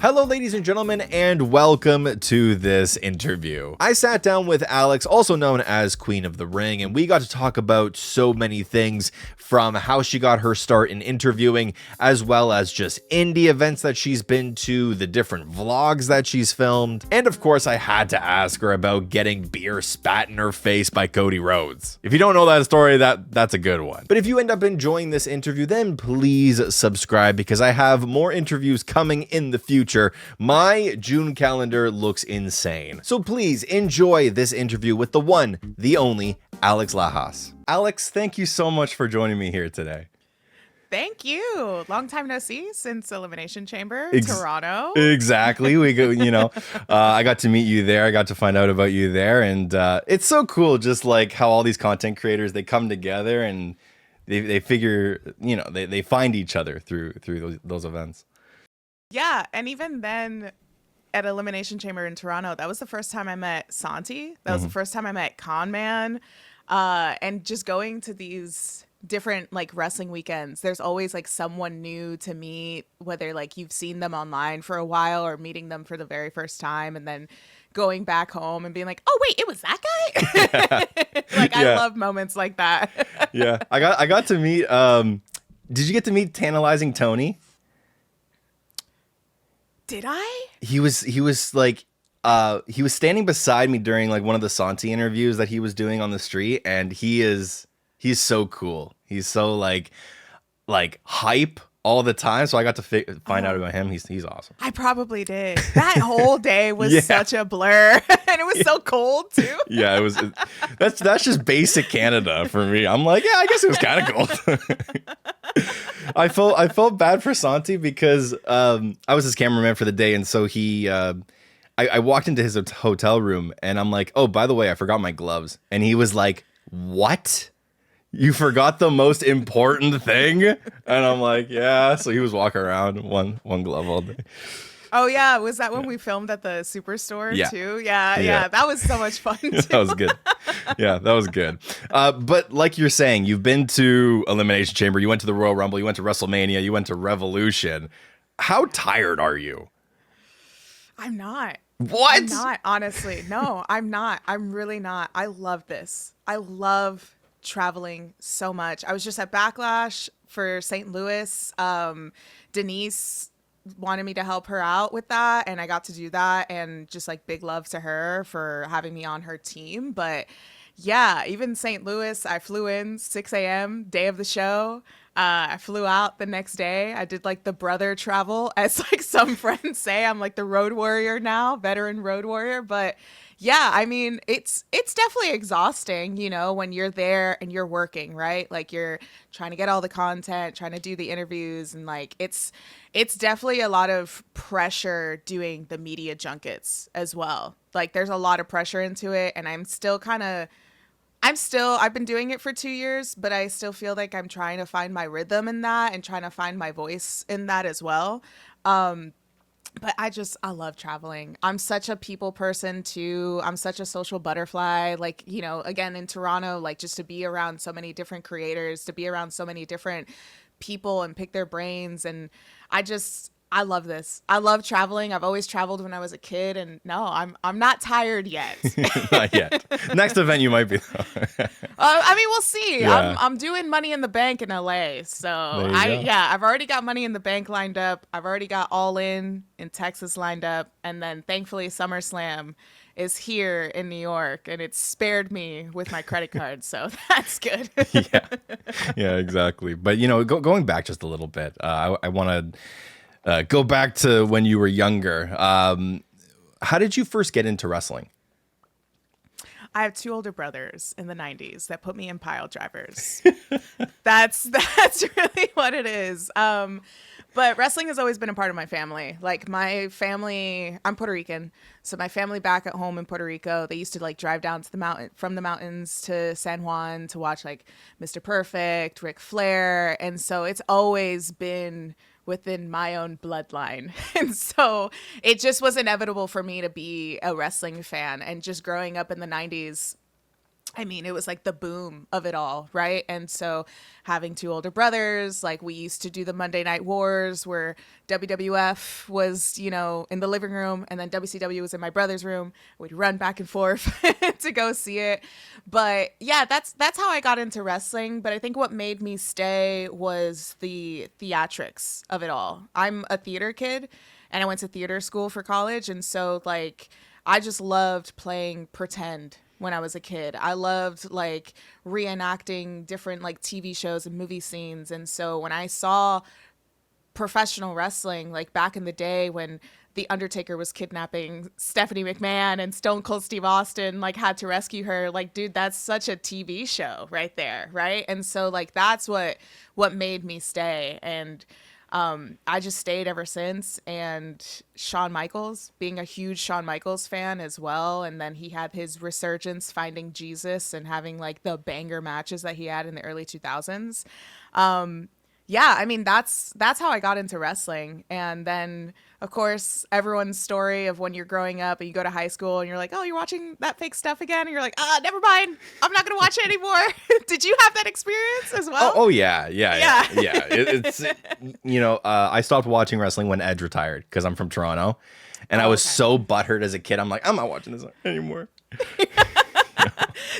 Hello, ladies and gentlemen, and welcome to this interview. I sat down with Alex, also known as Queen of the Ring, and we got to talk about so many things, from how she got her start in interviewing, as well as just indie events that she's been to, the different vlogs that she's filmed, and of course I had to ask her about getting beer spat in her face by Cody Rhodes. If you don't know that story, that's a good one. But if you end up enjoying this interview, then please subscribe, because I have more interviews coming in the future. My June calendar looks insane. So please enjoy this interview with the one, the only, Alex Lajas. Alex, thank you so much for joining me here today. Thank you. Long time no see since Elimination Chamber, Toronto. Exactly. We go, I got to meet you there. I got to find out about you there. And it's so cool, just like how all these content creators, they come together and they figure, they find each other through those events. Yeah, and even then at Elimination Chamber in Toronto, that was the first time I met Santi. That was the first time I met Con Man. And just going to these different like wrestling weekends, there's always like someone new to meet, whether like you've seen them online for a while or meeting them for the very first time and then going back home and being like, oh wait, it was that guy? Like, yeah. I love moments like that. Yeah. I got to meet did you get to meet Tantalizing Tony? Did I? He was like he was standing beside me during like one of the Santi interviews that he was doing on the street, and he's so cool. He's so like hype all the time. So I got to find out about him. He's awesome. I probably did. That whole day was such a blur, and it was so cold too. Yeah, it was. That's just basic Canada for me. I'm like, yeah, I guess it was kind of cold. I felt bad for Santi because I was his cameraman for the day, and so I walked into his hotel room, and I'm like, oh, by the way, I forgot my gloves, and he was like, what? You forgot the most important thing? And I'm like, yeah. So he was walking around one glove all day. Oh yeah, was that when we filmed at the Superstore too? Yeah, that was so much fun too. That was good. Yeah, that was good. But like you're saying, you've been to Elimination Chamber, you went to the Royal Rumble, you went to Wrestlemania, you went to Revolution. How tired are you? I'm not. What? I'm not, honestly. No, I'm not. I'm really not. I love this. I love traveling so much. I was just at Backlash for St. Louis. Denise wanted me to help her out with that, and I got to do that, and just like big love to her for having me on her team. But yeah, even St. Louis, I flew in 6 a.m. day of the show. I flew out the next day. I did like the brother travel, as like some friends say. I'm like the road warrior now, veteran road warrior. But yeah, I mean, it's definitely exhausting, when you're there and you're working, right? Like you're trying to get all the content, trying to do the interviews, and like it's definitely a lot of pressure doing the media junkets as well. Like there's a lot of pressure into it, and I've been doing it for 2 years, but I still feel like I'm trying to find my rhythm in that and trying to find my voice in that as well. But I love traveling. I'm such a people person too. I'm such a social butterfly. Like, again, in Toronto, like just to be around so many different creators, to be around so many different people and pick their brains. And I love this. I love traveling. I've always traveled when I was a kid, and no, I'm not tired yet. Not yet. Next event you might be. I mean, we'll see. Yeah. I'm doing Money in the Bank in LA, so I've already got Money in the Bank lined up. I've already got All In Texas lined up, and then thankfully SummerSlam is here in New York, and it's spared me with my credit card, so that's good. Yeah, exactly. But going back just a little bit, I want to. Go back to when you were younger. How did you first get into wrestling? I have 2 older brothers in the 90s that put me in pile drivers. That's really what it is. But wrestling has always been a part of my family. Like my family, I'm Puerto Rican. So my family back at home in Puerto Rico, they used to like drive down to from the mountains to San Juan to watch like Mr. Perfect, Ric Flair. And so it's always been within my own bloodline. And so it just was inevitable for me to be a wrestling fan. And just growing up in the 90s, I mean, it was like the boom of it all, right? And so having two older brothers, like we used to do the Monday Night Wars where WWF was, in the living room and then WCW was in my brother's room. We'd run back and forth to go see it. But yeah, that's how I got into wrestling, but I think what made me stay was the theatrics of it all. I'm a theater kid and I went to theater school for college, and so like I just loved playing pretend when I was a kid. I loved like reenacting different like TV shows and movie scenes. And so when I saw professional wrestling, like back in the day when The Undertaker was kidnapping Stephanie McMahon and Stone Cold Steve Austin like had to rescue her, like, dude, that's such a TV show right there, right? And so like that's what made me stay. And I just stayed ever since. And Shawn Michaels, being a huge Shawn Michaels fan as well. And then he had his resurgence finding Jesus and having like the banger matches that he had in the early 2000s. Yeah, I mean, that's how I got into wrestling. And then, of course, everyone's story of when you're growing up and you go to high school and you're like, oh, you're watching that fake stuff again. And you're like, never mind. I'm not going to watch it anymore. Did you have that experience as well? Oh yeah. It's I stopped watching wrestling when Edge retired because I'm from Toronto, and I was so butthurt as a kid. I'm like, I'm not watching this anymore.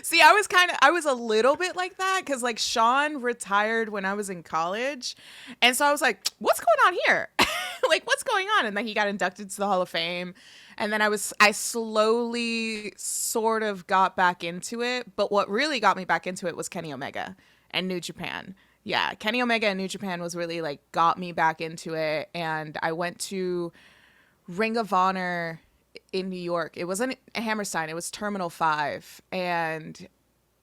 See, I was a little bit like that because like Sean retired when I was in college. And so I was like, what's going on here? Like, what's going on? And then he got inducted to the Hall of Fame. And then I slowly sort of got back into it. But what really got me back into it was Kenny Omega and New Japan. Yeah, Kenny Omega and New Japan was really like got me back into it. And I went to Ring of Honor in New York. It wasn't Hammerstein, it was Terminal 5. And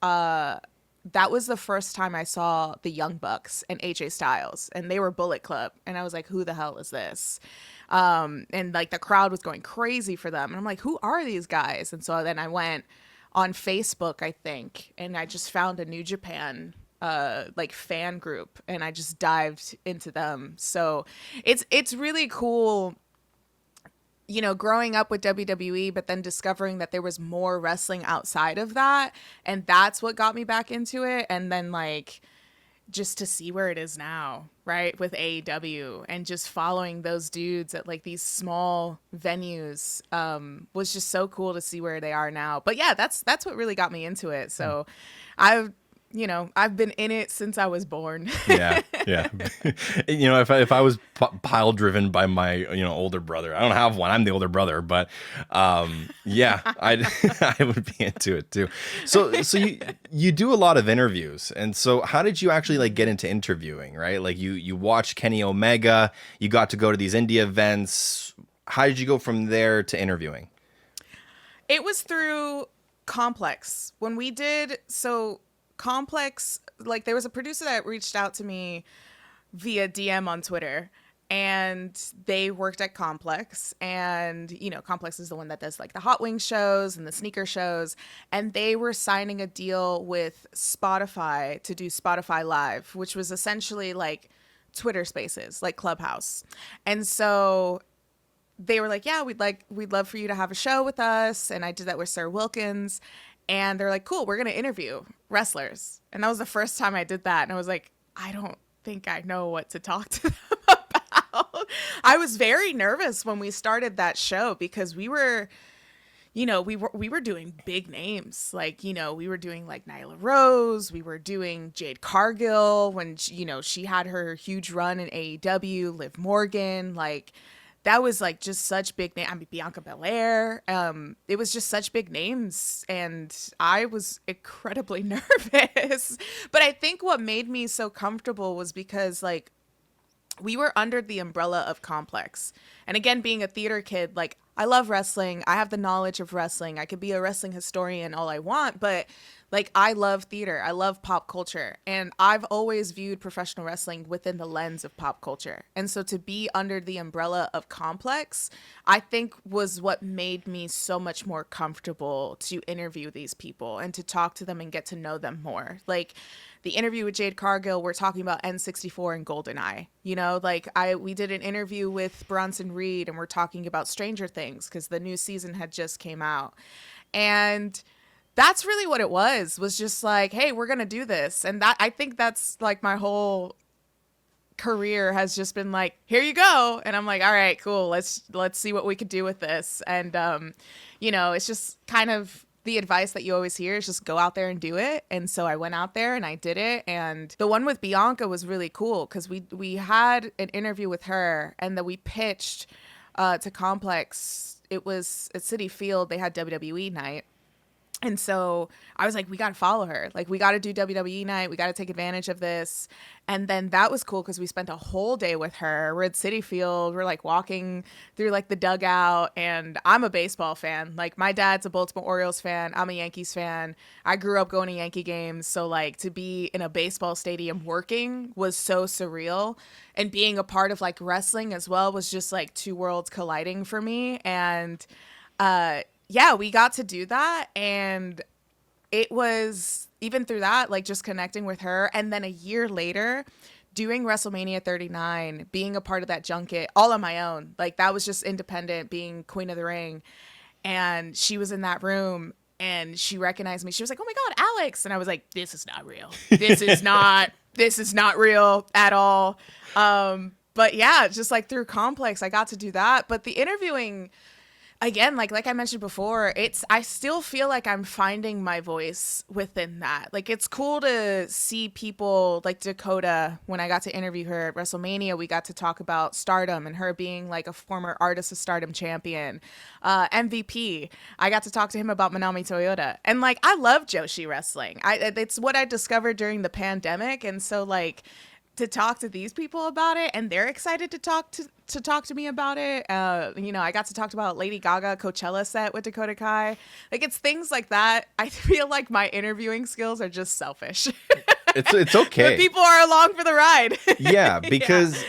that was the first time I saw the Young Bucks and AJ Styles, and they were Bullet Club. And I was like, who the hell is this? And like the crowd was going crazy for them. And I'm like, who are these guys? And so then I went on Facebook, I think, and I just found a New Japan like fan group, and I just dived into them. So it's really cool, growing up with WWE, but then discovering that there was more wrestling outside of that. And that's what got me back into it. And then like, just to see where it is now, right? With AEW and just following those dudes at like these small venues, was just so cool to see where they are now. But yeah, that's what really got me into it. So I've been in it since I was born. Yeah. If I was pile driven by my older brother, I don't have one. I'm the older brother, but yeah, I would be into it too. So you do a lot of interviews, and so how did you actually like get into interviewing? Right, like you watched Kenny Omega, you got to go to these indie events. How did you go from there to interviewing? It was through Complex when we did so. Complex, like there was a producer that reached out to me via DM on Twitter, and they worked at Complex, and Complex is the one that does like the hot wing shows and the sneaker shows, and they were signing a deal with Spotify to do Spotify Live, which was essentially like Twitter Spaces, like Clubhouse. And so they were like, yeah, we'd love for you to have a show with us. And I did that with Sir Wilkins. And they're like, cool, we're going to interview wrestlers. And that was the first time I did that. And I was like, I don't think I know what to talk to them about. I was very nervous when we started that show because we were doing big names. Like, we were doing like Nyla Rose. We were doing Jade Cargill when, she had her huge run in AEW, Liv Morgan, like that was like just such big name. I mean, Bianca Belair. It was just such big names, and I was incredibly nervous. But I think what made me so comfortable was because like we were under the umbrella of Complex. And again, being a theater kid, like I love wrestling. I have the knowledge of wrestling. I could be a wrestling historian all I want, but like I love theater. I love pop culture. And I've always viewed professional wrestling within the lens of pop culture. And so to be under the umbrella of Complex, I think was what made me so much more comfortable to interview these people and to talk to them and get to know them more. Like the interview with Jade Cargill, we're talking about N64 and GoldenEye. We did an interview with Bronson Reed, and we're talking about Stranger Things because the new season had just came out. And that's really what it was just like, hey, we're going to do this. And that, I think that's like my whole career has just been like, here you go. And I'm like, all right, cool. Let's see what we could do with this. And, it's just kind of the advice that you always hear is just go out there and do it. And so I went out there and I did it. And the one with Bianca was really cool because we had an interview with her and then we pitched to Complex. It was at Citi Field. They had WWE night. And so I was like, we got to follow her. Like, we got to do WWE night. We got to take advantage of this. And then that was cool because we spent a whole day with her. We're at Citi Field. We're like walking through like the dugout. And I'm a baseball fan. Like, my dad's a Baltimore Orioles fan. I'm a Yankees fan. I grew up going to Yankee games. So like to be in a baseball stadium working was so surreal. And being a part of like wrestling as well was just like two worlds colliding for me. And, yeah, we got to do that. And it was, even through that, like just connecting with her. And then a year later, doing WrestleMania 39, being a part of that junket all on my own. Like, that was just independent, being Queen of the Ring. And she was in that room and she recognized me. She was like, oh my God, Alex. And I was like, this is not real. This is not real at all. But yeah, just like through Complex, I got to do that. But the interviewing, again, like I mentioned before, I still feel like I'm finding my voice within that. Like, it's cool to see people like Dakota. When I got to interview her at WrestleMania, we got to talk about Stardom and her being like a former Artist of Stardom champion. MVP, I got to talk to him about Manami Toyota. And like, I love Joshi wrestling. It's what I discovered during the pandemic. And so like, to talk to these people about it, and they're excited to talk to me about it. I got to talk about Lady Gaga Coachella set with Dakota Kai. Like, it's things like that. I feel like my interviewing skills are just selfish. It's okay. But people are along for the ride. Yeah, because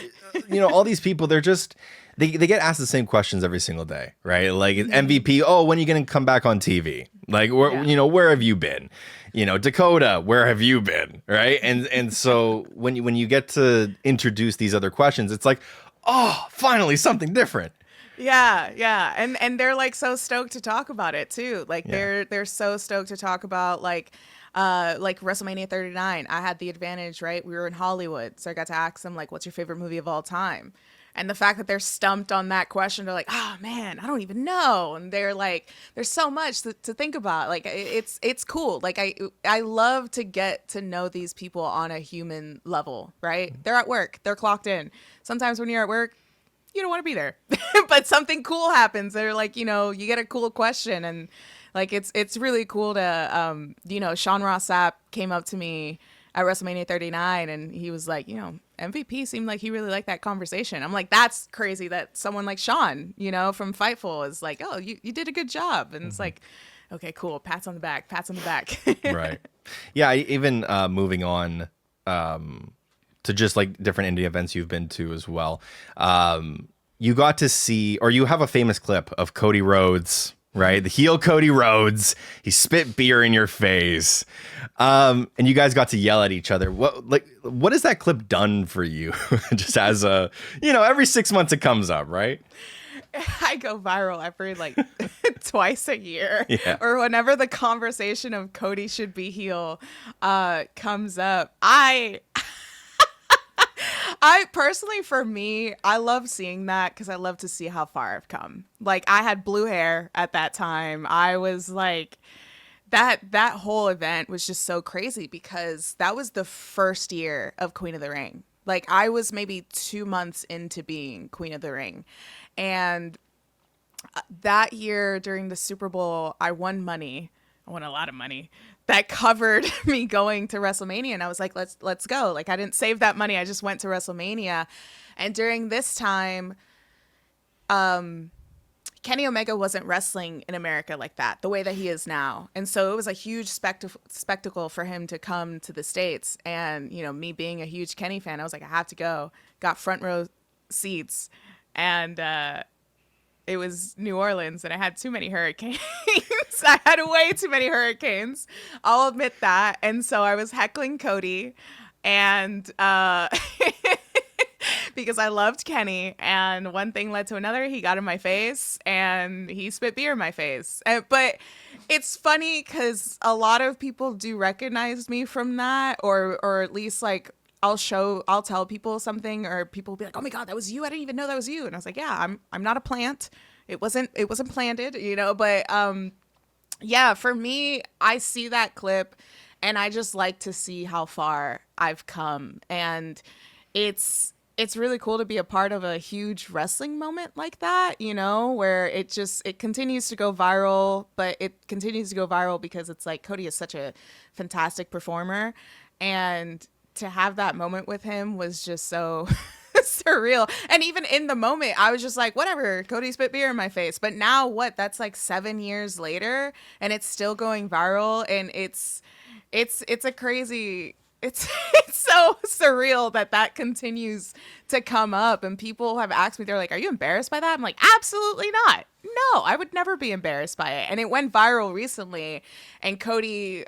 all these people, they're just they get asked the same questions every single day, right? Like, MVP, oh, when are you going to come back on TV? Like, where have you been? Dakota, where have you been? Right. And so when you get to introduce these other questions, it's like, oh, finally something different. Yeah. Yeah. And they're like so stoked to talk about it too. Like, they're so stoked to talk about like WrestleMania 39. I had the advantage, right? We were in Hollywood. So I got to ask them like, what's your favorite movie of all time? And the fact that they're stumped on that question, they're like, oh man, I don't even know. And they're like, there's so much to think about. Like, it's cool. Like, I love to get to know these people on a human level, right? They're at work, they're clocked in. Sometimes when you're at work, you don't want to be there, but something cool happens. They're like, you get a cool question. And like, it's really cool to, Sean Ross Sapp came up to me at WrestleMania 39 and he was like, MVP seemed like he really liked that conversation. I'm like, that's crazy that someone like Sean, from Fightful is like, oh, you did a good job. And it's like, okay, cool. Pats on the back. Right. Yeah. Even moving on to just like different indie events you've been to as well. You got to see, or you have a famous clip of Cody Rhodes, right? The heel Cody Rhodes. He spit beer in your face. And you guys got to yell at each other. What has that clip done for you? Just as every 6 months it comes up, right? I go viral every like twice a year, or whenever the conversation of Cody should be heel comes up. I personally, for me, I love seeing that because I love to see how far I've come. Like, I had blue hair at that time. I was like, that whole event was just so crazy because that was the first year of Queen of the Ring. Like, I was maybe 2 months into being Queen of the Ring. And that year during the Super Bowl, I won money. I won a lot of money that covered me going to WrestleMania. And I was like, let's go. Like, I didn't save that money. I just went to WrestleMania. And during this time, Kenny Omega wasn't wrestling in America like that, the way that he is now. And so it was a huge spectacle for him to come to the States. And, me being a huge Kenny fan, I was like, I have to go. Got front row seats. And it was New Orleans, and I had too many hurricanes. I had way too many hurricanes. I'll admit that. And so I was heckling Cody, and because I loved Kenny, and one thing led to another. He got in my face and he spit beer in my face. But it's funny because a lot of people do recognize me from that, or at least like I'll tell people something, or people will be like, "Oh my God, that was you! I didn't even know that was you." And I was like, "Yeah, I'm not a plant. It wasn't planted, you know." But yeah, for me, I see that clip, and I just like to see how far I've come, and it's really cool to be a part of a huge wrestling moment like that, you know, where it continues to go viral, but it continues to go viral because it's like Cody is such a fantastic performer, and to have that moment with him was just so surreal. And even in the moment, I was just like, whatever, Cody spit beer in my face. But now that's like 7 years later, and it's still going viral, and it's a crazy, it's so surreal that continues to come up, and people have asked me, they're like, "Are you embarrassed by that?" I'm like, "Absolutely not. No, I would never be embarrassed by it." And it went viral recently, and Cody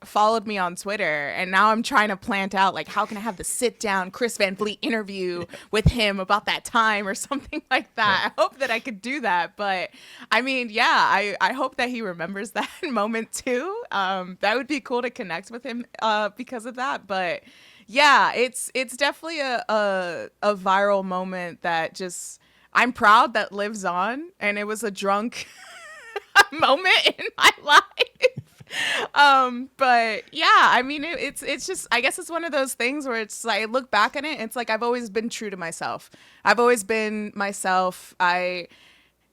followed me on Twitter, and now I'm trying to plant out like, how can I have the sit down Chris Van Vliet interview with him about that time or something like that. I hope that I could do that, but I mean, yeah, I hope that he remembers that moment too. That would be cool to connect with him because of that. But yeah, it's definitely a viral moment that just, I'm proud that lives on, and it was a drunk moment in my life. But yeah, I mean, it's just, I guess it's one of those things where it's like, I look back on it, it's like I've always been true to myself. I've always been myself. And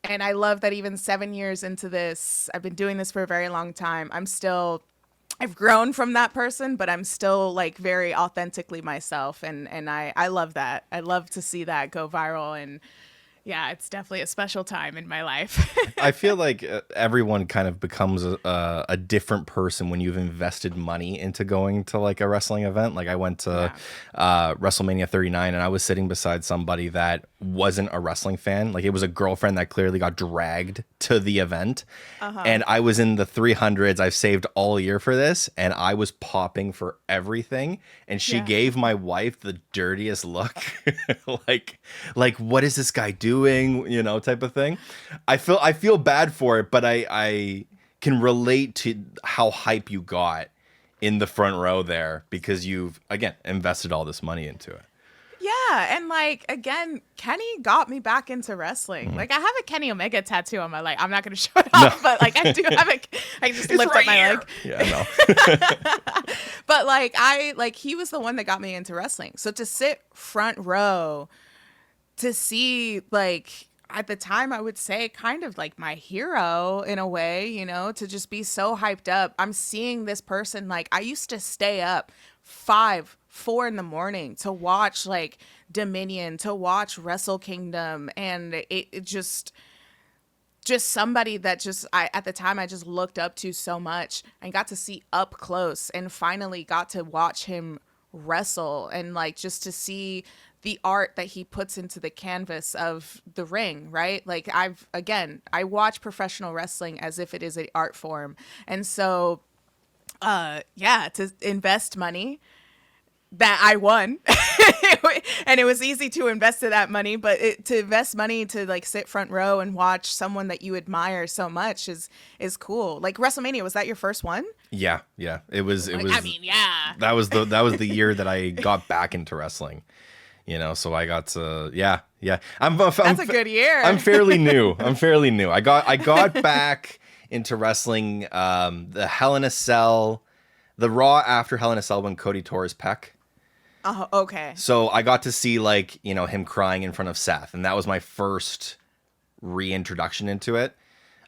I love that even 7 years into this, I've been doing this for a very long time. I've grown from that person, but I'm still like very authentically myself, and I love that. I love to see that go viral, and yeah, it's definitely a special time in my life. I feel like everyone kind of becomes a different person when you've invested money into going to like a wrestling event. Like I went to WrestleMania 39, and I was sitting beside somebody that wasn't a wrestling fan. Like it was a girlfriend that clearly got dragged to the event. And I was in the 300s. I've saved all year for this, and I was popping for everything. And she gave my wife the dirtiest look. like what is this guy doing? You know, type of thing. I feel bad for it, but I can relate to how hype you got in the front row there, because you've, again, invested all this money into it. Yeah, and like, again, Kenny got me back into wrestling. Like I have a Kenny Omega tattoo on my leg. I'm not going to show it off, but like I do have I just lift up my leg. Yeah, I know. But like he was the one that got me into wrestling. So to sit front row to see, like, at the time I would say kind of like my hero in a way, you know, to just be so hyped up. I'm seeing this person, like I used to stay up 4 in the morning to watch like Dominion, to watch Wrestle Kingdom, and it just somebody that just at the time I just looked up to so much, and got to see up close, and finally got to watch him wrestle, and like just to see the art that he puts into the canvas of the ring, right? Like I watch professional wrestling as if it is an art form. And so, to invest money that I won, and it was easy to invest that money, but to invest money to like sit front row and watch someone that you admire so much is cool. Like WrestleMania, was that your first one? Yeah. It was. I mean, yeah. That was the year that I got back into wrestling. You know, so I got to, yeah. That's a good year. I'm fairly new. I got back into wrestling, the Hell in a Cell, the Raw after Hell in a Cell when Cody tore his pec. Oh, okay. So I got to see, like, you know, him crying in front of Seth, and that was my first reintroduction into it.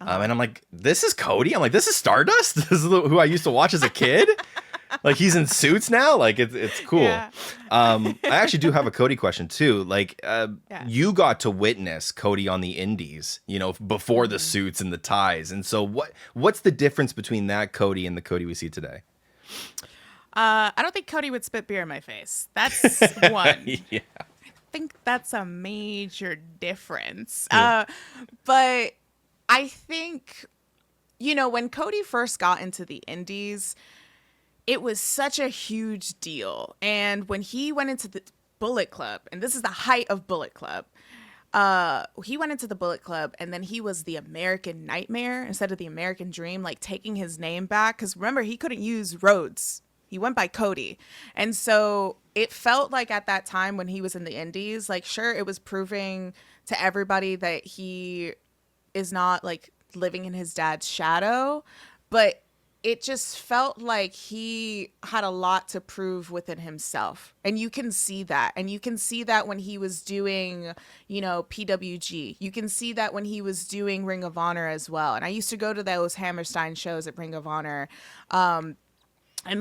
And I'm like, this is Cody? I'm like, this is Stardust? This is who I used to watch as a kid? Like, he's in suits now? Like, it's cool. Yeah. I actually do have a Cody question, too. Like, you got to witness Cody on the indies, you know, before the suits and the ties. And so what's the difference between that Cody and the Cody we see today? I don't think Cody would spit beer in my face. That's one. Yeah. I think that's a major difference. Yeah. But I think, you know, when Cody first got into the indies, it was such a huge deal. And when he went into Bullet Club, and this is the height of Bullet Club. He went into the Bullet Club, and then he was the American Nightmare instead of the American Dream, like taking his name back. Because remember, he couldn't use Rhodes. He went by Cody. And so it felt like at that time when he was in the Indies, like, sure, it was proving to everybody that he is not like living in his dad's shadow, but it just felt like he had a lot to prove within himself. And you can see that. And you can see that when he was doing, you know, PWG. You can see that when he was doing Ring of Honor as well. And I used to go to those Hammerstein shows at Ring of Honor. And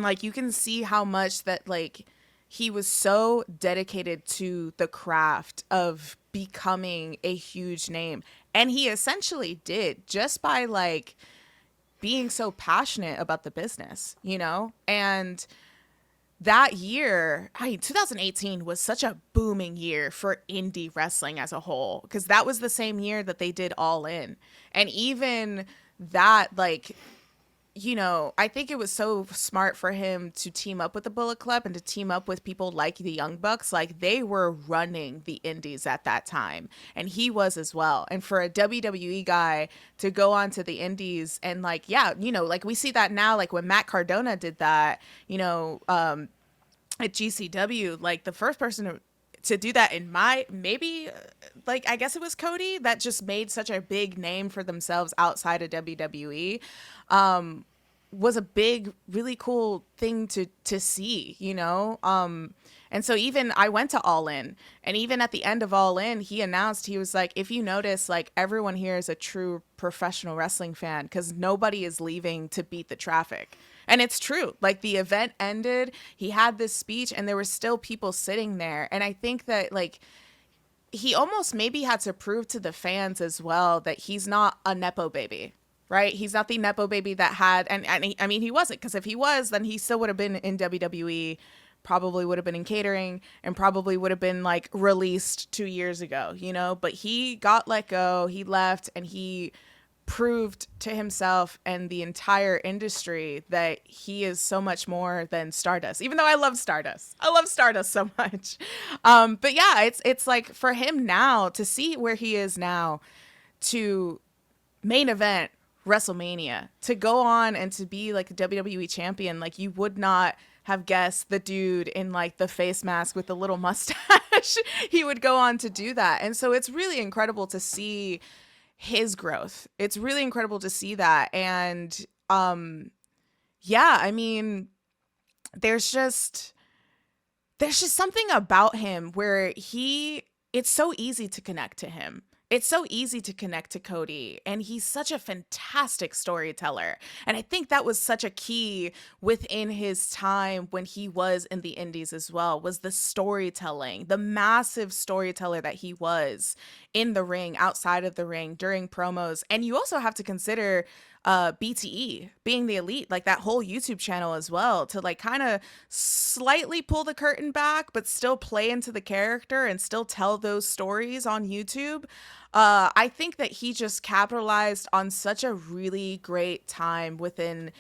like, you can see how much that like he was so dedicated to the craft of becoming a huge name. And he essentially did, just by like being so passionate about the business, you know? And that year, 2018 was such a booming year for indie wrestling as a whole, because that was the same year that they did All In. And even that, like, you know, I think it was so smart for him to team up with the Bullet Club and to team up with people like the Young Bucks. Like, they were running the indies at that time, and he was as well. And for a WWE guy to go on to the indies and like, yeah, you know, like we see that now, like when Matt Cardona did that, you know, at GCW, like the first person to do that in maybe like, I guess it was Cody, that just made such a big name for themselves outside of WWE, was a big, really cool thing to see, you know? And so even I went to All In, and even at the end of All In, he announced, he was like, if you notice, like, everyone here is a true professional wrestling fan, because nobody is leaving to beat the traffic. And it's true. Like, the event ended, he had this speech, and there were still people sitting there. And I think that, like, he almost maybe had to prove to the fans as well that he's not a Nepo baby, right? He's not the Nepo baby that had, I mean, he wasn't, because if he was, then he still would have been in WWE, probably would have been in catering, and probably would have been, like, released 2 years ago, you know? But he got let go, he left, and he proved to himself and the entire industry that he is so much more than Stardust, even though I love Stardust so much. But yeah, it's like, for him now to see where he is now, to main event Wrestlemania, to go on and to be like a WWE champion, like, you would not have guessed the dude in like the face mask with the little mustache he would go on to do that. And so it's really incredible to see his growth. It's really incredible to see that. And yeah, I mean, there's just something about him where it's so easy to connect to him. It's so easy to connect to Cody, and he's such a fantastic storyteller. And I think that was such a key within his time when he was in the indies as well, was the storytelling, the massive storyteller that he was in the ring, outside of the ring, during promos. And you also have to consider BTE being the Elite, like that whole YouTube channel as well, to like kind of slightly pull the curtain back, but still play into the character and still tell those stories on YouTube. I think that he just capitalized on such a really great time within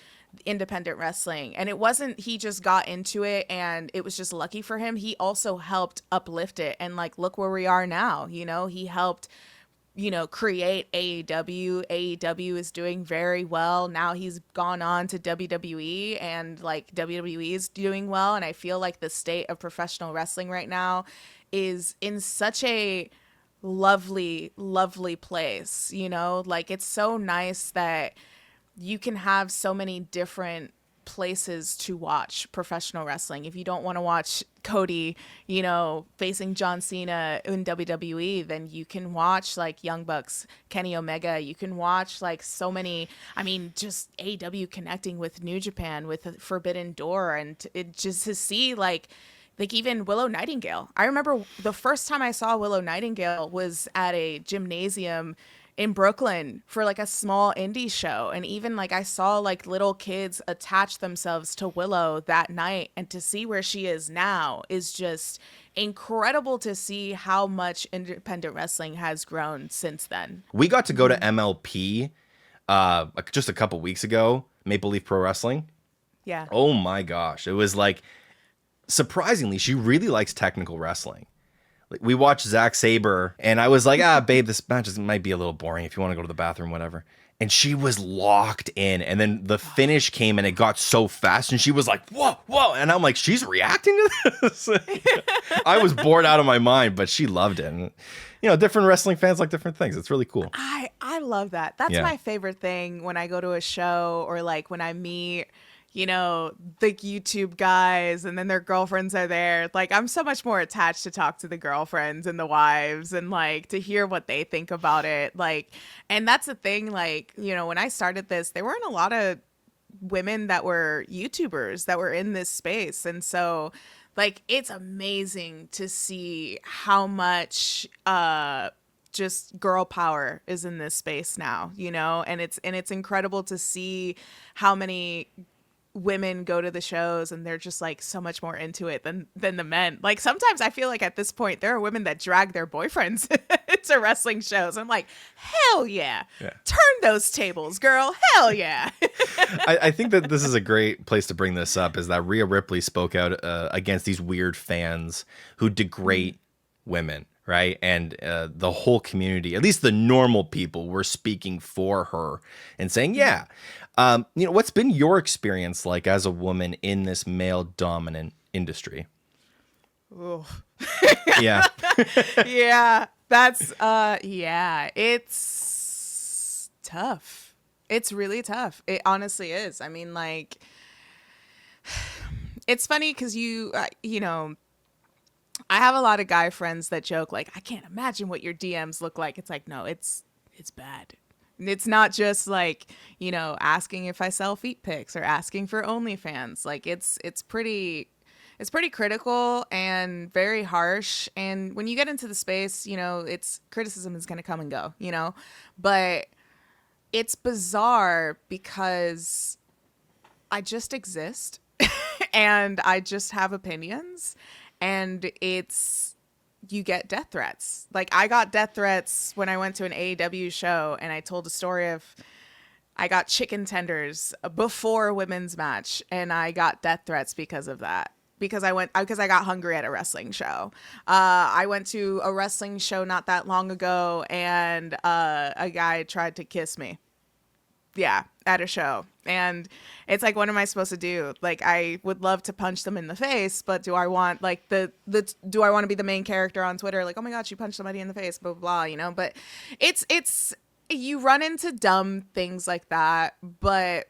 independent wrestling. And it wasn't, he just got into it and it was just lucky for him. He also helped uplift it. And like, look where we are now, you know, he helped, you know, create AEW. AEW is doing very well. Now he's gone on to WWE, and like WWE is doing well. And I feel like the state of professional wrestling right now is in such a lovely, lovely place, you know, like it's so nice that you can have so many different places to watch professional wrestling. If you don't want to watch Cody, you know, facing John Cena in WWE, then you can watch like Young Bucks, Kenny Omega. You can watch like so many, I mean, just AEW connecting with New Japan, with Forbidden Door, and it just to see like even Willow Nightingale. I remember the first time I saw Willow Nightingale was at a gymnasium in Brooklyn for like a small indie show. And even like I saw like little kids attach themselves to Willow that night, and to see where she is now is just incredible to see how much independent wrestling has grown since then. We got to go to MLP just a couple weeks ago, Maple Leaf Pro Wrestling. Yeah. Oh my gosh. It was like, surprisingly, she really likes technical wrestling. Like, we watched Zack Sabre, and I was like, babe, this match might be a little boring if you want to go to the bathroom, whatever. And she was locked in. And then the finish came, and it got so fast, and she was like, whoa, whoa. And I'm like, she's reacting to this? I was bored out of my mind, but she loved it. And, different wrestling fans like different things. It's really cool. I love that. That's my favorite thing when I go to a show, or like when I meet the YouTube guys and then their girlfriends are there. Like, I'm so much more attached to talk to the girlfriends and the wives and like to hear what they think about it. Like, and that's the thing, like, when I started this, there weren't a lot of women that were YouTubers that were in this space. And so like, it's amazing to see how much, just girl power is in this space now, and it's incredible to see how many women go to the shows and they're just like so much more into it than the men. Like, sometimes I feel like at this point there are women that drag their boyfriends to wrestling shows. I'm like, hell yeah. Turn those tables, girl. Hell yeah. I think that this is a great place to bring this up, is that Rhea Ripley spoke out against these weird fans who degrade women. Right. And the whole community, at least the normal people, were speaking for her and saying, what's been your experience like as a woman in this male dominant industry? Oh. Yeah. Yeah. That's it's tough. It's really tough. It honestly is. I mean, like, it's funny because I have a lot of guy friends that joke like, I can't imagine what your DMs look like. It's like, no, it's bad. It's not just like, asking if I sell feet pics or asking for OnlyFans. Like, it's pretty critical and very harsh. And when you get into the space, it's criticism is going to come and go, but it's bizarre because I just exist and I just have opinions. And you get death threats. Like, I got death threats when I went to an AEW show and I told a story of I got chicken tenders before a women's match, and I got death threats because of that. Because I got hungry at a wrestling show. I went to a wrestling show not that long ago, and a guy tried to kiss me. Yeah, at a show. And it's like, what am I supposed to do? Like, I would love to punch them in the face, but do I want like do I want to be the main character on Twitter? Like, oh my God, she punched somebody in the face, blah, blah, blah, but it's, you run into dumb things like that, but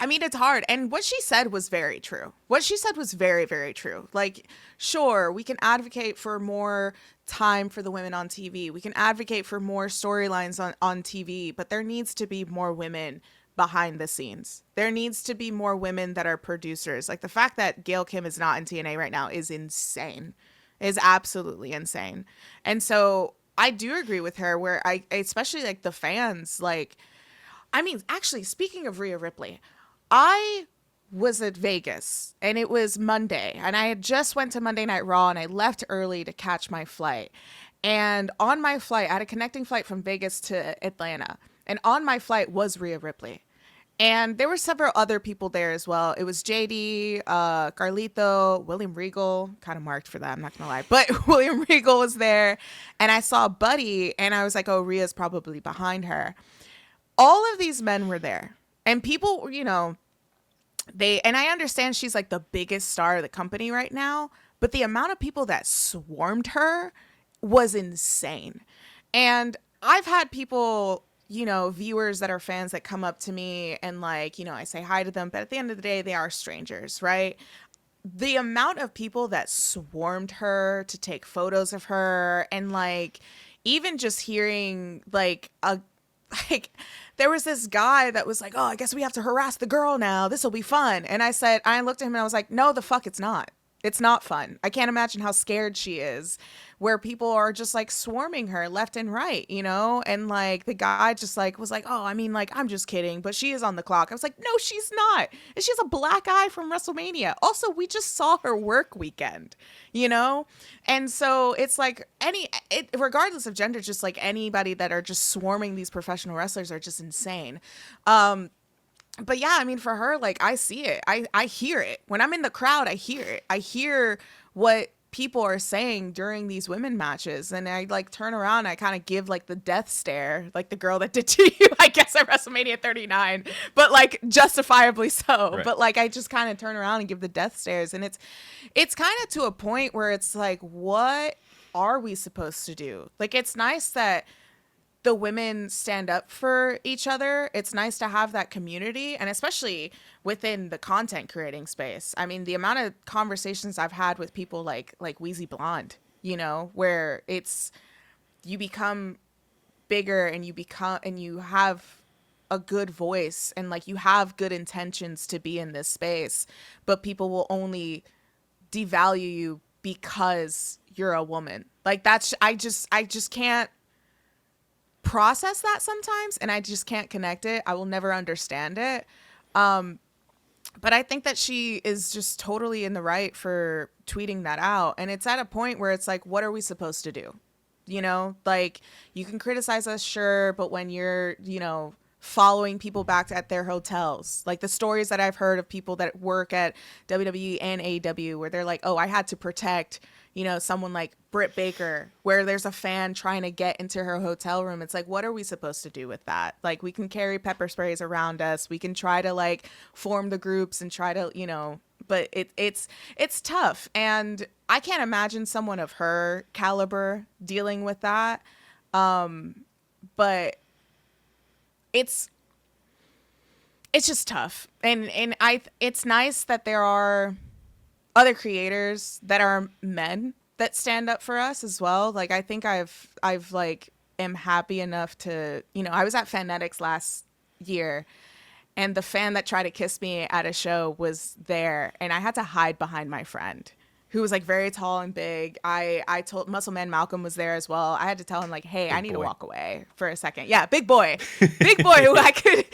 I mean, it's hard. And what she said was very true. What she said was very, very true. Like, sure, we can advocate for more time for the women on TV. We can advocate for more storylines on TV, but there needs to be more women behind the scenes. There needs to be more women that are producers. Like, the fact that Gail Kim is not in TNA right now is insane. Is absolutely insane. And so I do agree with her where I especially like the fans, like, I mean, actually, speaking of Rhea Ripley, I was at Vegas and it was Monday and I had just went to Monday Night Raw and I left early to catch my flight. And on my flight, I had a connecting flight from Vegas to Atlanta. And on my flight was Rhea Ripley. And there were several other people there as well. It was JD, Carlito, William Regal, kind of marked for that, I'm not going to lie. But William Regal was there. And I saw Buddy and I was like, oh, Rhea's probably behind her. All of these men were there. And people, and I understand she's like the biggest star of the company right now, but the amount of people that swarmed her was insane. And I've had people, viewers that are fans that come up to me and like, I say hi to them, but at the end of the day, they are strangers, right? The amount of people that swarmed her to take photos of her and like, even just hearing like there was this guy that was like, oh, I guess we have to harass the girl now. This will be fun. And I looked at him and I was like, no, the fuck it's not. It's not fun. I can't imagine how scared she is, where people are just like swarming her left and right, and like the guy just like was like, oh, I mean, like, I'm just kidding, but she is on the clock. I was like, no, she's not. And she has a black eye from WrestleMania. Also, we just saw her work weekend, and so it's like regardless of gender, just like anybody that are just swarming these professional wrestlers are just insane. but yeah, I mean, for her, like, I see it. I hear it. When I'm in the crowd, I hear it. I hear what people are saying during these women matches. And I like turn around, I kind of give like the death stare, like the girl that did to you, I guess, at WrestleMania 39, but like justifiably so. Right. But like, I just kind of turn around and give the death stares. And it's kind of to a point where it's like, what are we supposed to do? Like, it's nice that the women stand up for each other. It's nice to have that community, and especially within the content creating space. I mean, the amount of conversations I've had with people like Wheezy Blonde, you know, where it's you become bigger and you have a good voice and like you have good intentions to be in this space, but people will only devalue you because you're a woman. Like that's I just can't process that sometimes, and I just can't connect it. I will never understand it. But I think that she is just totally in the right for tweeting that out. And it's at a point where it's like, what are we supposed to do? You know, like you can criticize us, sure, but when you're, you know, following people back at their hotels, like the stories that I've heard of people that work at WWE and AEW where they're like, oh, I had to protect, you know, someone like Britt Baker, where there's a fan trying to get into her hotel room. It's like, what are we supposed to do with that? Like, we can carry pepper sprays around us. We can try to like form the groups and try to, you know, but it's tough. And I can't imagine someone of her caliber dealing with that. But it's just tough. And it's nice that there are other creators that are men that stand up for us as well. Like, I think I've like am happy enough to, you know, I was at Fanetics last year and the fan that tried to kiss me at a show was there and I had to hide behind my friend who was like very tall and big. I told Muscle Man Malcolm was there as well. I had to tell him like, hey, I need to walk away for a second. Yeah, big boy who I could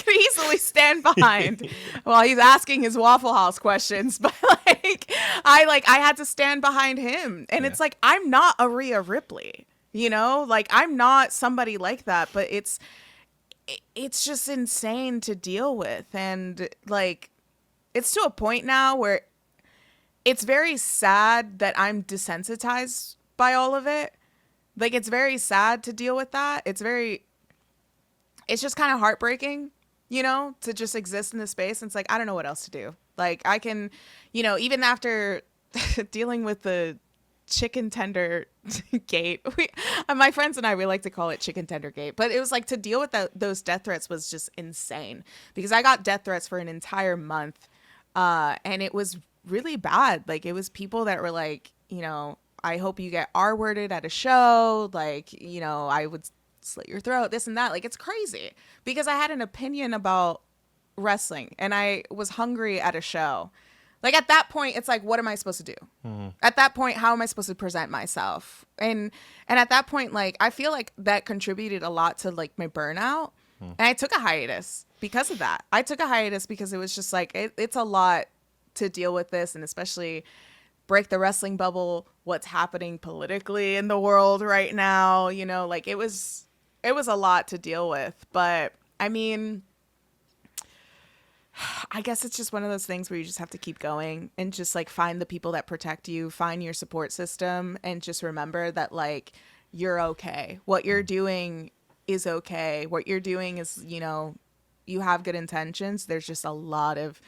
easily stand behind while he's asking his Waffle House questions. But I had to stand behind him, and it's like I'm not a Rhea Ripley, you know, like I'm not somebody like that. But it's just insane to deal with, and like it's to a point now where it's very sad that I'm desensitized by all of it. Like, it's very sad to deal with that. It's just kind of heartbreaking, you know, to just exist in this space. And it's like, I don't know what else to do. Like, I can, you know, even after dealing with the chicken tender gate, my friends and I, we like to call it chicken tender gate, but it was like to deal with those death threats was just insane because I got death threats for an entire month. And it was really bad. Like, it was people that were like, you know, I hope you get R-worded at a show. Like, you know, I would slit your throat, this and that. Like, it's crazy because I had an opinion about wrestling and I was hungry at a show. Like, at that point, it's like, what am I supposed to do? Mm-hmm. At that point, how am I supposed to present myself? And at that point, like, I feel like that contributed a lot to like my burnout. And I took a hiatus because of that. I took a hiatus because it was just like, it's a lot to deal with this, and especially break the wrestling bubble, what's happening politically in the world right now, you know, like it was a lot to deal with. But I mean, I guess it's just one of those things where you just have to keep going and just like find the people that protect you, find your support system, and just remember that like you're okay. What you're doing is okay. What you're doing is, you know, you have good intentions. There's just a lot of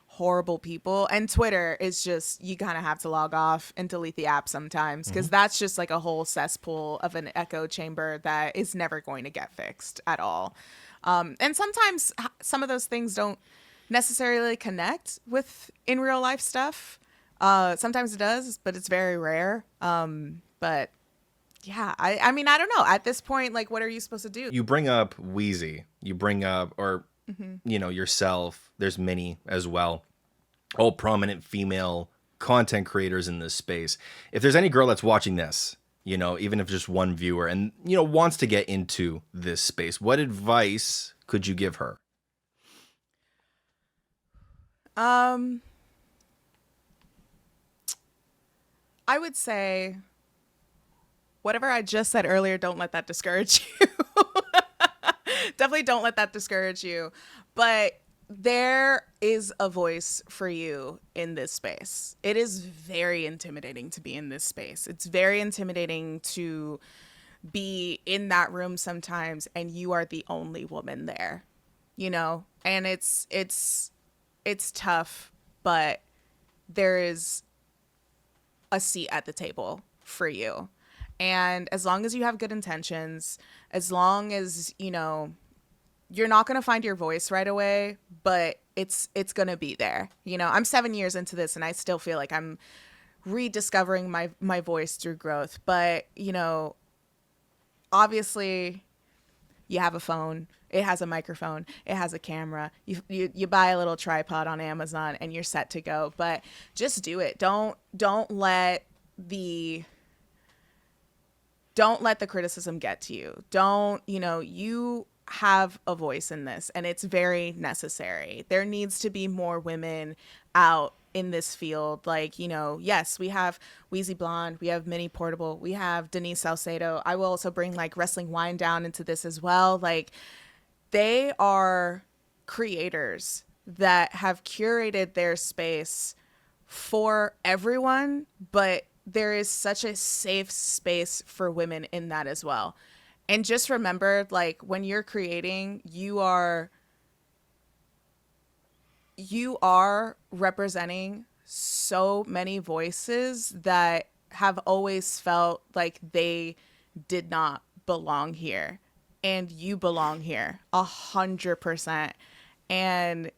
horrible people, and Twitter is just, you kind of have to log off and delete the app sometimes because that's just like a whole cesspool of an echo chamber that is never going to get fixed at all. And sometimes some of those things don't necessarily connect with in real life stuff. Sometimes it does, but it's very rare. But yeah, I mean, I don't know at this point, like, what are you supposed to do? You bring up Wheezy, you bring up, or you know, yourself. There's many as well, all prominent female content creators in this space. If there's any girl that's watching this, you know, even if just one viewer, and, you know, wants to get into this space, what advice could you give her? I would say whatever I just said earlier, don't let that discourage you. Definitely don't let that discourage you. But there is a voice for you in this space. It is very intimidating to be in this space. It's very intimidating to be in that room sometimes and you are the only woman there, you know? And it's tough, but there is a seat at the table for you. And as long as you have good intentions, as long as, you know, you're not going to find your voice right away, but it's going to be there. You know, I'm 7 years into this and I still feel like I'm rediscovering my voice through growth. But, you know, obviously you have a phone, it has a microphone, it has a camera, you buy a little tripod on Amazon and you're set to go. But just do it. Don't let the criticism get to you. Don't, you know, you have a voice in this and it's very necessary. There needs to be more women out in this field. Like, you know, yes, we have Wheezy Blonde, we have Minnie Portable, we have Denise Salcedo. I will also bring like Wrestling Wine down into this as well. Like, they are creators that have curated their space for everyone, but there is such a safe space for women in that as well. And just remember, like, when you're creating, you are representing so many voices that have always felt like they did not belong here, and you belong here 100%. And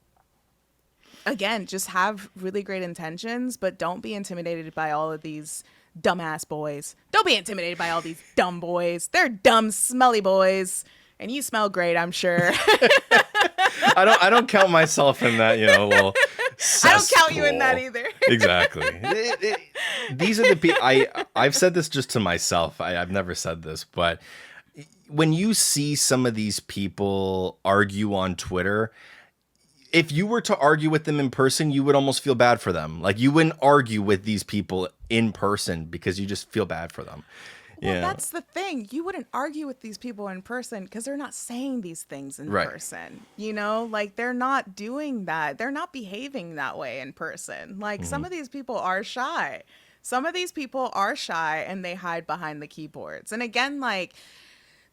again, just have really great intentions, but don't be intimidated by all of these dumbass boys. Don't be intimidated by all these dumb boys. They're dumb, smelly boys, and you smell great, I'm sure. I don't count myself in that, you know, little cesspool. I don't count you in that either. Exactly. These are the people. I've said this just to myself. I've never said this, but when you see some of these people argue on Twitter, if you were to argue with them in person, you would almost feel bad for them. Like, you wouldn't argue with these people in person because you just feel bad for them. Well, Yeah. that's the thing. You wouldn't argue with these people in person because they're not saying these things in person. You know, like, they're not doing that. They're not behaving that way in person. Like, some of these people are shy. Some of these people are shy and they hide behind the keyboards. And again, like,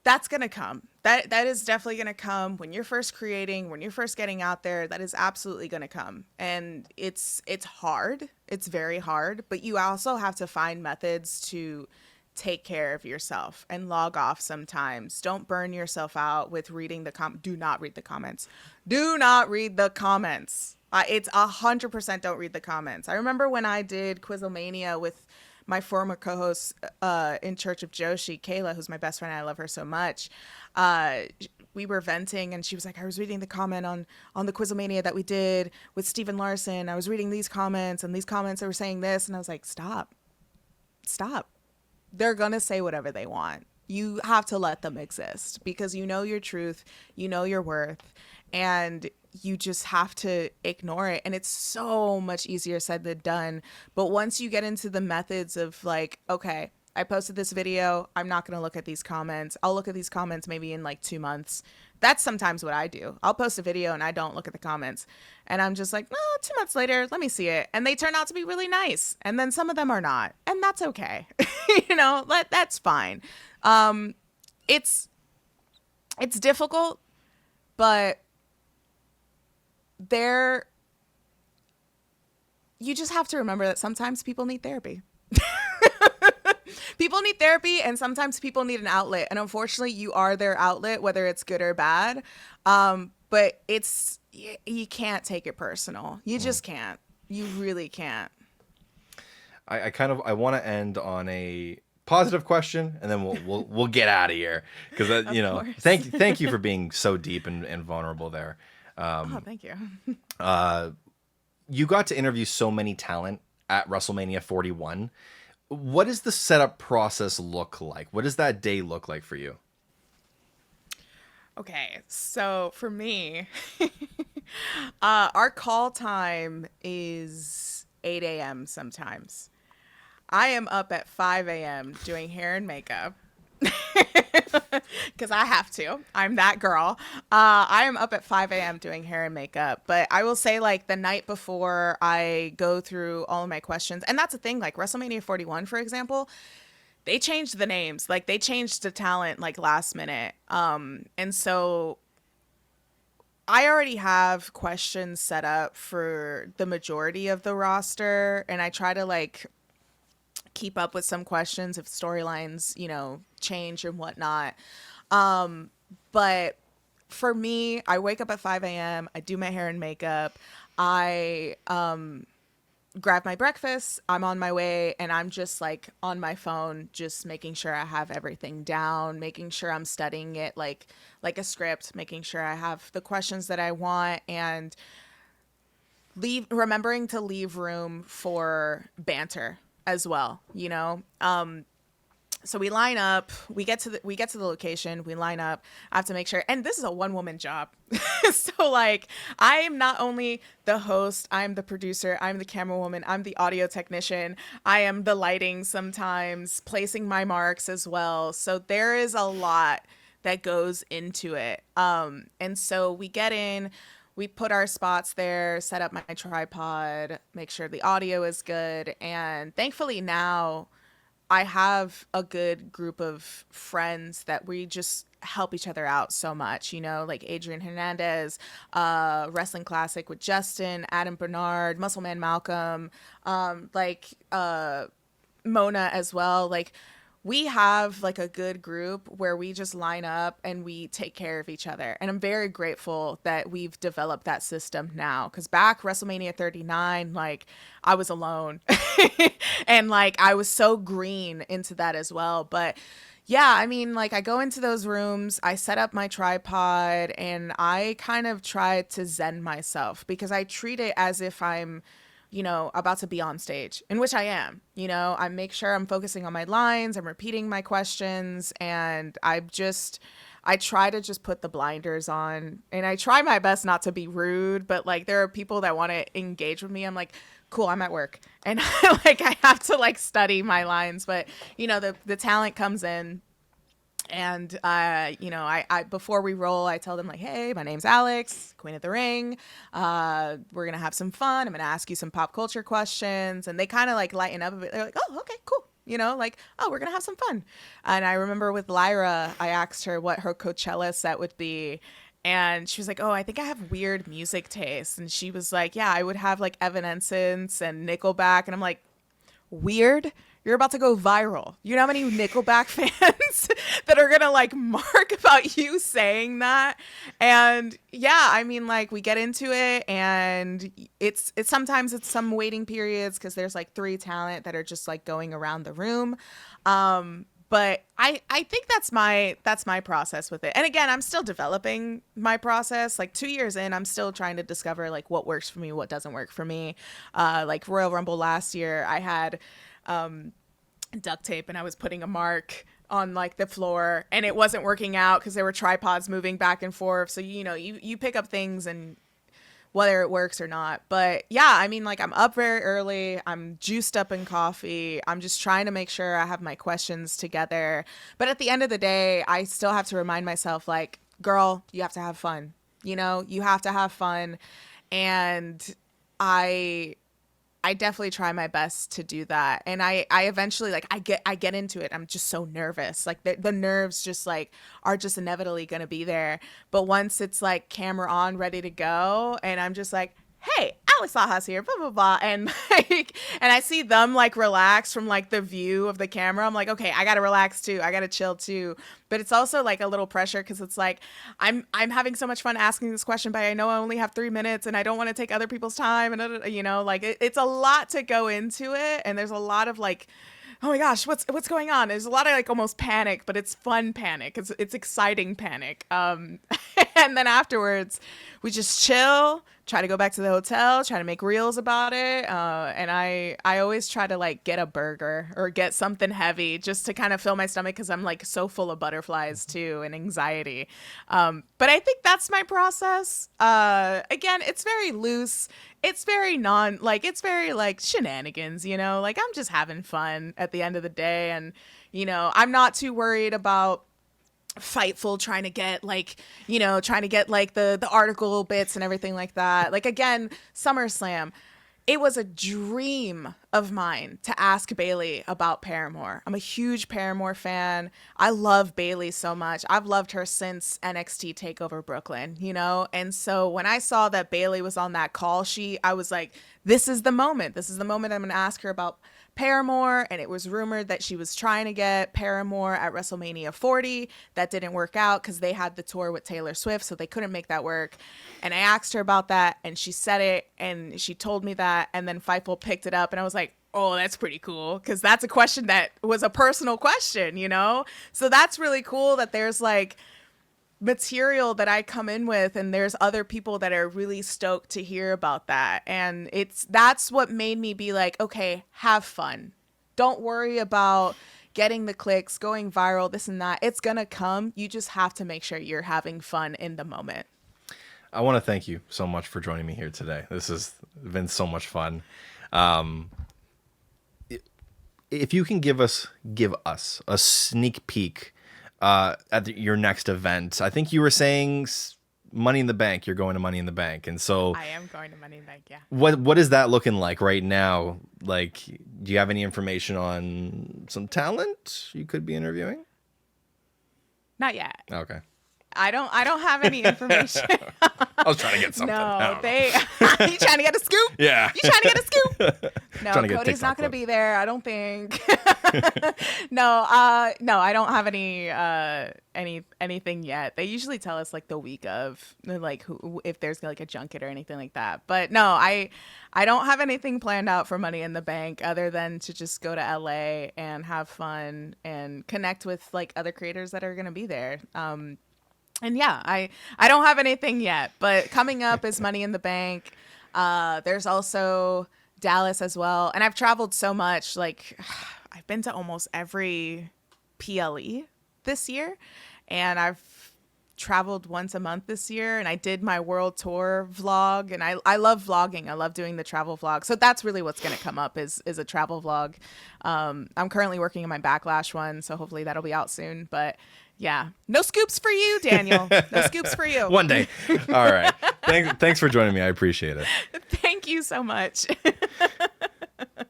that's going to come. That is definitely going to come when you're first creating, when you're first getting out there. That is absolutely going to come. And it's hard. It's very hard. But you also have to find methods to take care of yourself and log off sometimes. Don't burn yourself out with reading the do not read the comments. Do not read the comments. It's 100% don't read the comments. I remember when I did Quizlemania with my former co-host in Church of Joshi, Kayla, who's my best friend. I love her so much. We were venting and she was like, I was reading the comment on the Quizlemania that we did with Steven Larson. I was reading these comments and these comments that were saying this. And I was like, stop. They're going to say whatever they want. You have to let them exist because you know your truth, you know your worth, and you just have to ignore it. And it's so much easier said than done. But once you get into the methods of like, okay, I posted this video, I'm not going to look at these comments. I'll look at these comments maybe in like 2 months. That's sometimes what I do. I'll post a video and I don't look at the comments. And I'm just like, 2 months later, let me see it. And they turn out to be really nice. And then some of them are not. And that's okay. You know, that's fine. It's difficult, but you just have to remember that sometimes people need therapy. People need therapy, and sometimes people need an outlet. And unfortunately, you are their outlet, whether it's good or bad. But you can't take it personal. You just can't. You really can't. I want to end on a positive question, and then we'll get out of here because you know, thank you for being so deep and vulnerable there. Thank you. You got to interview so many talent at WrestleMania 41. What does the setup process look like? What does that day look like for you? Okay, so for me, our call time is 8 a.m. sometimes. I am up at 5 a.m. doing hair and makeup, Because I have to. I'm that girl. I am up at 5 a.m. doing hair and makeup. But I will say, like, the night before I go through all of my questions, and that's the thing, like, WrestleMania 41, for example, they changed the names. Like, they changed the talent, like, last minute. And so I already have questions set up for the majority of the roster, and I try to, like, keep up with some questions if storylines, change and whatnot. But for me, I wake up at 5 a.m., I do my hair and makeup, I grab my breakfast, I'm on my way, and I'm just like on my phone, just making sure I have everything down, making sure I'm studying it like a script, making sure I have the questions that I want, and remembering to leave room for banter as well, so we line up, we get to the location, we line up. I have to make sure, and this is a one woman job. So like, I am not only the host, I'm the producer, I'm the camera woman, I'm the audio technician, I am the lighting, sometimes placing my marks as well. So there is a lot that goes into it. And so we get in, we put our spots there, set up my tripod, make sure the audio is good, and thankfully now I have a good group of friends that we just help each other out so much, like Adrian Hernandez, Wrestling Classic with Justin, Adam Bernard, Muscle Man Malcolm, Mona as well. Like, we have like a good group where we just line up and we take care of each other. And I'm very grateful that we've developed that system now. Cause back WrestleMania 39, like, I was alone and like, I was so green into that as well. But yeah, I mean, like, I go into those rooms, I set up my tripod, and I kind of try to zen myself because I treat it as if I'm about to be on stage, in which I am. I make sure I'm focusing on my lines, I'm repeating my questions, and I try to just put the blinders on, and I try my best not to be rude, but like, there are people that want to engage with me. I'm like, cool, I'm at work, and like, I have to like study my lines, but the talent comes in. And I before we roll, I tell them like, hey, my name's Alex, Queen of the Ring. We're gonna have some fun. I'm gonna ask you some pop culture questions, and they kind of like lighten up a bit. They're like, oh, okay, cool. Like, oh, we're gonna have some fun. And I remember with Lyra, I asked her what her Coachella set would be, and she was like, oh, I think I have weird music tastes. And she was like, yeah, I would have like Evanescence and Nickelback. And I'm like, weird? You're about to go viral. You know how many Nickelback fans that are gonna like mark about you saying that? And yeah, I mean, like, we get into it, and it's sometimes it's some waiting periods because there's like 3 talent that are just like going around the room. But I think that's my process with it. And again, I'm still developing my process. Like, 2 years in, I'm still trying to discover like what works for me, what doesn't work for me. Like Royal Rumble last year, I had duct tape, and I was putting a mark on like the floor, and it wasn't working out because there were tripods moving back and forth. So you pick up things, and whether it works or not. But yeah, I mean, like, I'm up very early, I'm juiced up in coffee, I'm just trying to make sure I have my questions together. But at the end of the day, I still have to remind myself, like, girl, you have to have fun. You have to have fun. And I definitely try my best to do that. And I eventually, like, I get into it. I'm just so nervous. Like, the nerves just like are just inevitably going to be there. But once it's like camera on, ready to go, and I'm just like, hey, Alex Lajas here, blah, blah, blah. And like, and I see them like relax from like the view of the camera. I'm like, okay, I got to relax too. I got to chill too. But it's also like a little pressure because it's like, I'm having so much fun asking this question, but I know I only have 3 minutes and I don't want to take other people's time. And, like, it's a lot to go into it. And there's a lot of like, oh my gosh, what's going on? There's a lot of like almost panic, but it's fun panic. It's exciting panic. And then afterwards, we just chill, try to go back to the hotel, try to make reels about it. And I always try to like get a burger or get something heavy just to kind of fill my stomach because I'm like so full of butterflies too and anxiety. But I think that's my process. Again, it's very loose. It's very it's very like shenanigans, like, I'm just having fun at the end of the day. And, I'm not too worried about Fightful trying to get like the article bits and everything like that. Like, again, SummerSlam, it was a dream of mine to ask Bayley about Paramore. I'm a huge Paramore fan. I love Bayley so much. I've loved her since NXT TakeOver Brooklyn, And so when I saw that Bayley was on that call sheet, I was like, this is the moment. This is the moment I'm going to ask her about Paramore. And it was rumored that she was trying to get Paramore at WrestleMania 40. That didn't work out because they had the tour with Taylor Swift, so they couldn't make that work. And I asked her about that, and she said it, and she told me that, and then Fightful picked it up, and I was like, oh, that's pretty cool, because that's a question that was a personal question, So that's really cool that there's like material that I come in with, and there's other people that are really stoked to hear about that. And that's what made me be like, okay, have fun. Don't worry about getting the clicks, going viral, this and that. It's gonna come. You just have to make sure you're having fun in the moment. I want to thank you so much for joining me here today. This has been so much fun. If you can give us a sneak peek at your next event. I think you were saying Money in the Bank. You're going to Money in the Bank, and so I am going to Money in the Bank. Yeah. What is that looking like right now? Like, do you have any information on some talent you could be interviewing? Not yet. Okay. I don't have any information. I was trying to get something. No, you trying to get a scoop? Yeah. You trying to get a scoop? No, Cody's not going to clip. be there, I don't think. No, I don't have anything yet. They usually tell us like the week of, like, if there's like a junket or anything like that. But no, I don't have anything planned out for Money in the Bank other than to just go to LA and have fun and connect with like other creators that are going to be there. And yeah, I don't have anything yet, but coming up is Money in the Bank. There's also Dallas as well. And I've traveled so much. Like, I've been to almost every PLE this year, and I've traveled once a month this year, and I did my world tour vlog, and I love vlogging. I love doing the travel vlog. So that's really what's going to come up is a travel vlog. I'm currently working on my Backlash one, so hopefully that'll be out soon. But yeah, no scoops for you, Daniel. No scoops for you. One day. All right. Thanks for joining me. I appreciate it. Thank you so much.